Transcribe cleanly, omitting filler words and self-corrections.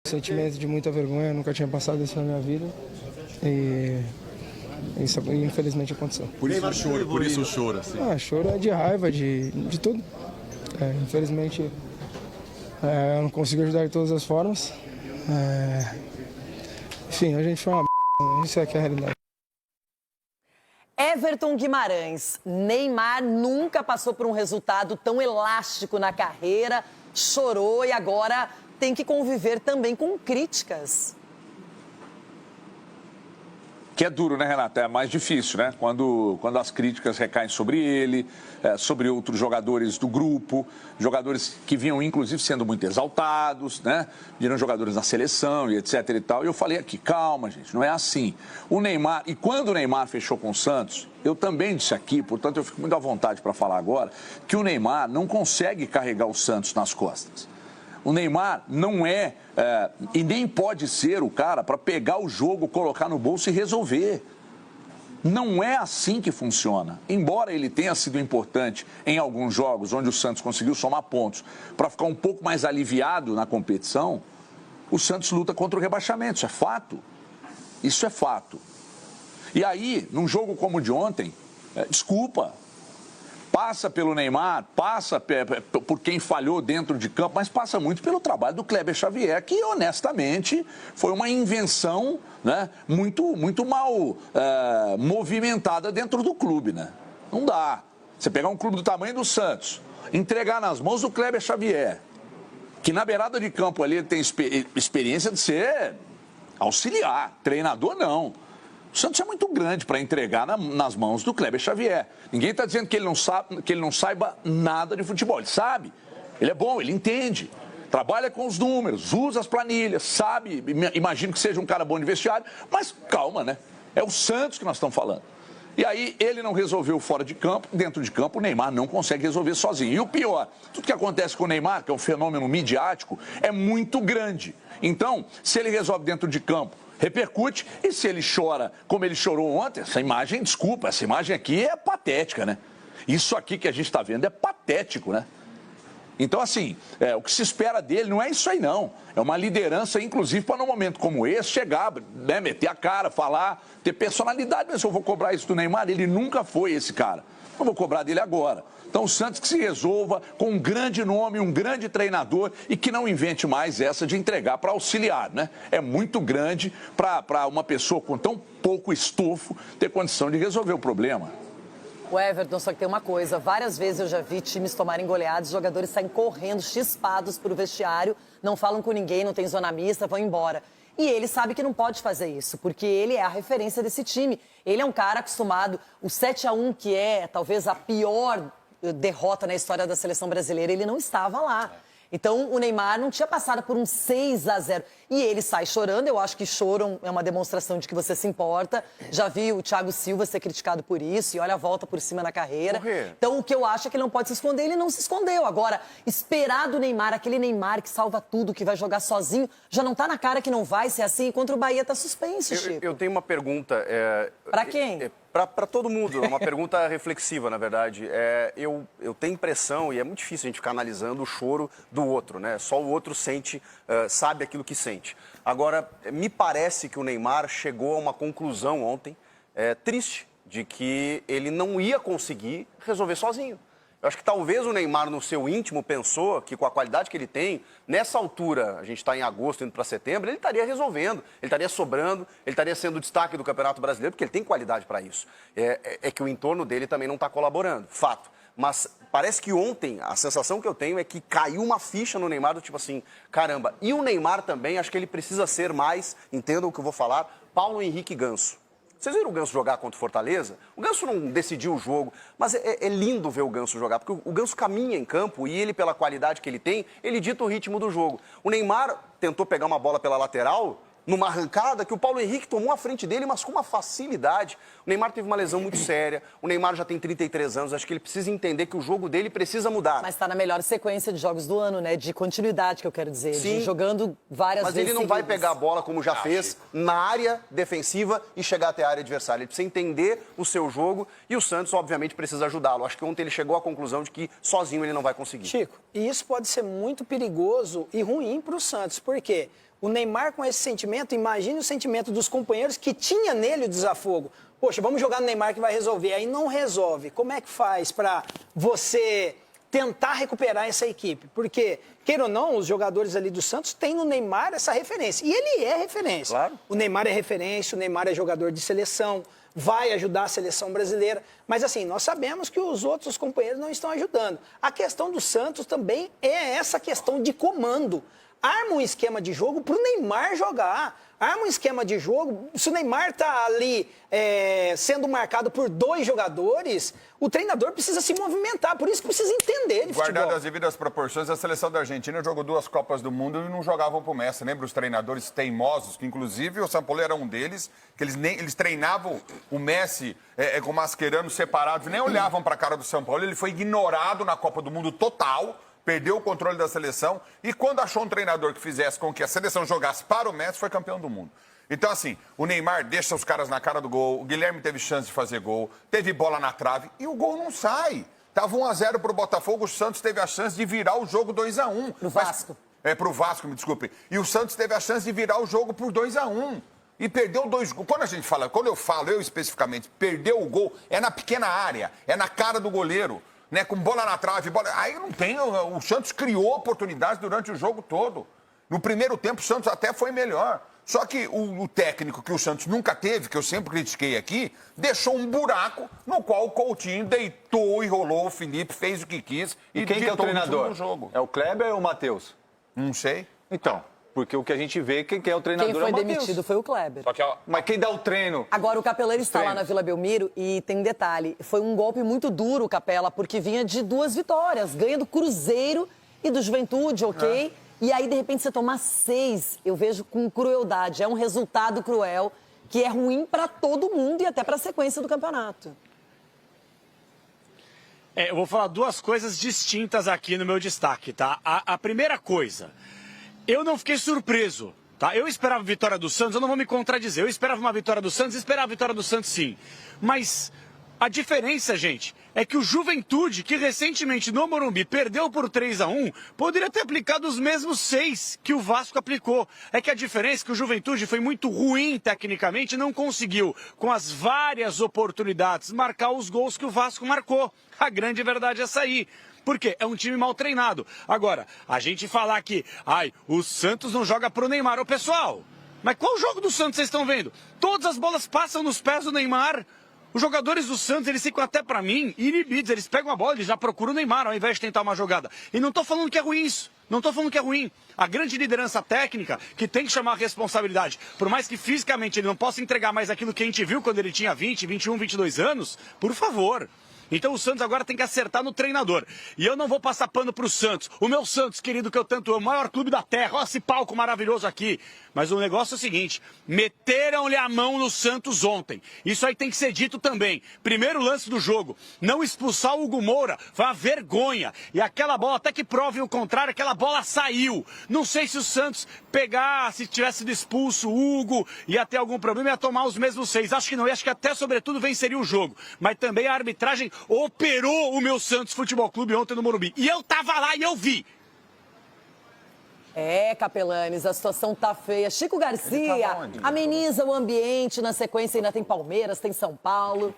Sentimento de muita vergonha, eu nunca tinha passado isso na minha vida e isso infelizmente aconteceu. Por isso o choro, assim. Choro é de raiva, de tudo. Infelizmente eu não consigo ajudar de todas as formas. Enfim, a gente foi uma isso é que é a realidade. Everton Guimarães, Neymar nunca passou por um resultado tão elástico na carreira, chorou e agora tem que conviver também com críticas. Que é duro, né, Renata? É mais difícil, né? Quando as críticas recaem sobre ele, sobre outros jogadores do grupo, jogadores que vinham, inclusive, sendo muito exaltados, né? Viram jogadores na seleção e etc e tal. E eu falei aqui, calma, gente, não é assim. O Neymar, e quando o Neymar fechou com o Santos, eu também disse aqui, portanto, eu fico muito à vontade para falar agora, que o Neymar não consegue carregar o Santos nas costas. O Neymar não é e nem pode ser o cara para pegar o jogo, colocar no bolso e resolver. Não é assim que funciona. Embora ele tenha sido importante em alguns jogos onde o Santos conseguiu somar pontos para ficar um pouco mais aliviado na competição, o Santos luta contra o rebaixamento. Isso é fato. Isso é fato. E aí, num jogo como o de ontem, desculpa, passa pelo Neymar, passa por quem falhou dentro de campo, mas passa muito pelo trabalho do Kleber Xavier, que honestamente foi uma invenção, né, muito mal movimentada dentro do clube, né? Não dá. Você pegar um clube do tamanho do Santos, entregar nas mãos do Kleber Xavier, que na beirada de campo ali ele tem experiência de ser auxiliar, treinador não. O Santos é muito grande para entregar nas mãos do Kleber Xavier. Ninguém está dizendo que ele não saiba nada de futebol. Ele sabe, ele é bom, ele entende. Trabalha com os números, usa as planilhas, sabe, imagino que seja um cara bom de vestiário, mas calma, né? É o Santos que nós estamos falando. E aí ele não resolveu fora de campo, dentro de campo o Neymar não consegue resolver sozinho. E o pior, tudo que acontece com o Neymar, que é um fenômeno midiático, é muito grande. Então, se ele resolve dentro de campo, repercute, e se ele chora como ele chorou ontem, essa imagem, desculpa, essa imagem aqui é patética, né? Isso aqui que a gente está vendo é patético, né? Então, assim, o que se espera dele não é isso aí, não. É uma liderança, inclusive, para num momento como esse, chegar, né, meter a cara, falar, ter personalidade. Mas se eu vou cobrar isso do Neymar, ele nunca foi esse cara. Não vou cobrar dele agora. Então, o Santos que se resolva com um grande nome, um grande treinador e que não invente mais essa de entregar para auxiliar, né? É muito grande para uma pessoa com tão pouco estofo ter condição de resolver o problema. O Everton, só que tem uma coisa, várias vezes eu já vi times tomarem goleadas, jogadores saem correndo, chispados para o vestiário, não falam com ninguém, não tem zona mista, vão embora. E ele sabe que não pode fazer isso, porque ele é a referência desse time. Ele é um cara acostumado, o 7-1, que é talvez a pior derrota na história da seleção brasileira, ele não estava lá. Então, o Neymar não tinha passado por um 6-0. E ele sai chorando. Eu acho que choro é uma demonstração de que você se importa. Já vi o Thiago Silva ser criticado por isso. E olha a volta por cima na carreira. Então, o que eu acho é que ele não pode se esconder. Ele não se escondeu. Agora, esperar do Neymar, aquele Neymar que salva tudo, que vai jogar sozinho, já não tá na cara que não vai ser assim. Contra o Bahia tá suspenso, Chico. Eu tenho uma pergunta. Pra quem? Para todo mundo, é uma pergunta reflexiva, na verdade. Eu tenho impressão, e é muito difícil a gente ficar analisando o choro do outro, né? Só o outro sente, sabe aquilo que sente. Agora, me parece que o Neymar chegou a uma conclusão ontem, triste, de que ele não ia conseguir resolver sozinho. Eu acho que talvez o Neymar, no seu íntimo, pensou que com a qualidade que ele tem, nessa altura, a gente está em agosto, indo para setembro, ele estaria resolvendo, ele estaria sobrando, ele estaria sendo o destaque do Campeonato Brasileiro, porque ele tem qualidade para isso. É que o entorno dele também não está colaborando, fato. Mas parece que ontem, a sensação que eu tenho é que caiu uma ficha no Neymar, do tipo assim, caramba. E o Neymar também, acho que ele precisa ser mais, entendam o que eu vou falar, Paulo Henrique Ganso. Vocês viram o Ganso jogar contra o Fortaleza? O Ganso não decidiu o jogo, mas é lindo ver o Ganso jogar, porque o Ganso caminha em campo e ele, pela qualidade que ele tem, ele dita o ritmo do jogo. O Neymar tentou pegar uma bola pela lateral, numa arrancada que o Paulo Henrique tomou à frente dele, mas com uma facilidade. O Neymar teve uma lesão muito séria, o Neymar já tem 33 anos, acho que ele precisa entender que o jogo dele precisa mudar. Mas está na melhor sequência de jogos do ano, né? De continuidade, que eu quero dizer, Sim, de jogando várias vezes. Mas ele não vai pegar a bola como já fez na área defensiva e chegar até a área adversária. Ele precisa entender o seu jogo e o Santos, obviamente, precisa ajudá-lo. Acho que ontem ele chegou à conclusão de que sozinho ele não vai conseguir. Chico, e isso pode ser muito perigoso e ruim para o Santos. Por quê? O Neymar com esse sentimento, imagine o sentimento dos companheiros que tinha nele o desafogo. Poxa, vamos jogar no Neymar que vai resolver. Aí não resolve. Como é que faz para você tentar recuperar essa equipe? Porque, queira ou não, os jogadores ali do Santos têm no Neymar essa referência. E ele é referência. Claro. O Neymar é referência, o Neymar é jogador de seleção, vai ajudar a seleção brasileira. Mas, assim, nós sabemos que os outros companheiros não estão ajudando. A questão do Santos também é essa questão de comando. Arma um esquema de jogo para o Neymar jogar. Arma um esquema de jogo. Se o Neymar está ali sendo marcado por 2 jogadores, o treinador precisa se movimentar. Por isso que precisa entender de futebol. Guardado as devidas proporções, a seleção da Argentina jogou 2 Copas do Mundo e não jogavam pro Messi. Lembra os treinadores teimosos, que inclusive o Sampaoli era um deles, que eles treinavam o Messi com o Mascherano separados, nem olhavam para a cara do Sampaoli. Ele foi ignorado na Copa do Mundo total. Perdeu o controle da seleção e quando achou um treinador que fizesse com que a seleção jogasse para o Messi, foi campeão do mundo. Então, assim, o Neymar deixa os caras na cara do gol, o Guilherme teve chance de fazer gol, teve bola na trave e o gol não sai. Tava 1-0 pro Botafogo, o Santos teve a chance de virar o jogo 2-1. Pro Vasco. Pro Vasco, me desculpe. E o Santos teve a chance de virar o jogo por 2-1. E perdeu 2 gols. Quando eu falo, eu especificamente, perdeu o gol, é na pequena área, é na cara do goleiro. Né, com bola na trave, aí não tem, o Santos criou oportunidades durante o jogo todo. No primeiro tempo, o Santos até foi melhor. Só que o técnico que o Santos nunca teve, que eu sempre critiquei aqui, deixou um buraco no qual o Coutinho deitou e rolou, o Felipe fez o que quis e quem que é o treinador? No jogo. É o Kleber ou o Matheus? Não sei. Então, porque o que a gente vê, quem é o treinador Quem é foi o Matheus. demitido foi o Kleber. Só que, ó, Mas quem dá o treino? Agora, o Capelani está lá Treino. na Vila Belmiro e tem um detalhe. Foi um golpe muito duro, Capela, porque vinha de 2 vitórias. Ganha do Cruzeiro e do Juventude, ok? E aí, de repente, você tomar 6, eu vejo com crueldade. É um resultado cruel que é ruim para todo mundo e até para a sequência do campeonato. Eu vou falar 2 coisas distintas aqui no meu destaque, tá? A primeira coisa, eu não fiquei surpreso. Tá? Eu esperava a vitória do Santos, eu não vou me contradizer. Eu esperava uma vitória do Santos, esperava a vitória do Santos sim. Mas a diferença, gente, é que o Juventude, que recentemente no Morumbi perdeu por 3-1, poderia ter aplicado os mesmos 6 que o Vasco aplicou. É que a diferença é que o Juventude foi muito ruim tecnicamente e não conseguiu, com as várias oportunidades, marcar os gols que o Vasco marcou. A grande verdade é essa aí. Por quê? É um time mal treinado. Agora, a gente falar que, o Santos não joga pro Neymar. Ô, pessoal, mas qual jogo do Santos vocês estão vendo? Todas as bolas passam nos pés do Neymar. Os jogadores do Santos, eles ficam até pra mim inibidos. Eles pegam a bola, eles já procuram o Neymar ao invés de tentar uma jogada. E não tô falando que é ruim isso. Não tô falando que é ruim. A grande liderança técnica, que tem que chamar a responsabilidade, por mais que fisicamente ele não possa entregar mais aquilo que a gente viu quando ele tinha 20, 21, 22 anos, por favor. Então o Santos agora tem que acertar no treinador. E eu não vou passar pano pro Santos. O meu Santos, querido, que eu tanto amo, o maior clube da terra. Olha esse palco maravilhoso aqui. Mas o negócio é o seguinte, meteram-lhe a mão no Santos ontem. Isso aí tem que ser dito também. Primeiro lance do jogo, não expulsar o Hugo Moura, foi uma vergonha. E aquela bola, até que prove o contrário, aquela bola saiu. Não sei se o Santos se tivesse sido expulso o Hugo, ia ter algum problema, ia tomar os mesmos 6. Acho que não, e acho que até, sobretudo, venceria o jogo. Mas também a arbitragem operou o meu Santos Futebol Clube ontem no Morumbi. E eu tava lá e eu vi. Capelanes, a situação tá feia. Chico Garcia, ameniza o ambiente. Na sequência ainda tem Palmeiras, tem São Paulo.